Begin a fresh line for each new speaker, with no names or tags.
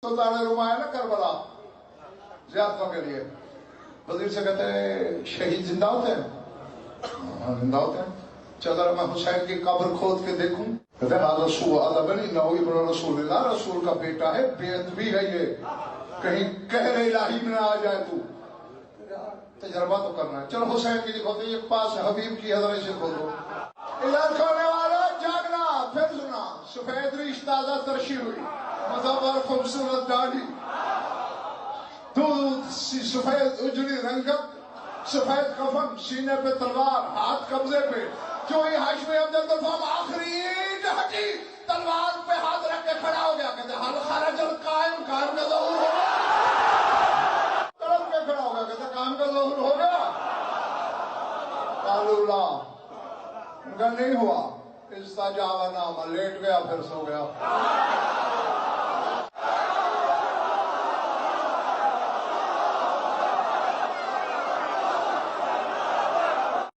سلطان روما ہے نا کربلا زیادتوں کے لیے، وزیر سے کہتے ہیں شہید زندہ ہوتے ہیں؟ زندہ ہوتے ہیں۔ چل رہا میں حسین کی قبر کھود کے دیکھوں، کہتے ہیں رسول اللہ بنی نو ابن رسول اللہ، رسول کا بیٹا ہے، بے ادبی ہے یہ، کہیں قہر الہی میں نہ آ جائے تو تجربہ تو کرنا ہے۔ چلو حسین کی دکھوتے یہ پاس حبیب کی حضرت سے کھول دو۔ ادھر کھونے والا جاگنا، پھر سنا سفید ریش تازہ ترشی ہوئی، مظہر خوبصورت داڑھی، دودھ سفید اجڑی رنگت، سفید کفن، سینے پہ تلوار، ہاتھ قبضے پہ، جو ہی ہاشمی عبد الفام آخری اینٹ ہٹی تلوار پہ ہاتھ رکھ کے کھڑا ہو گیا، کہتے حل خرج القائم، قائم کا ظہور ہو گیا، تڑپ کے کھڑا ہو گیا، کہتے قائم کا ظہور ہو گیا، قالوا لا، ان کا نہیں ہوا، استجاب نامہ، لیٹ گیا پھر سو گیا۔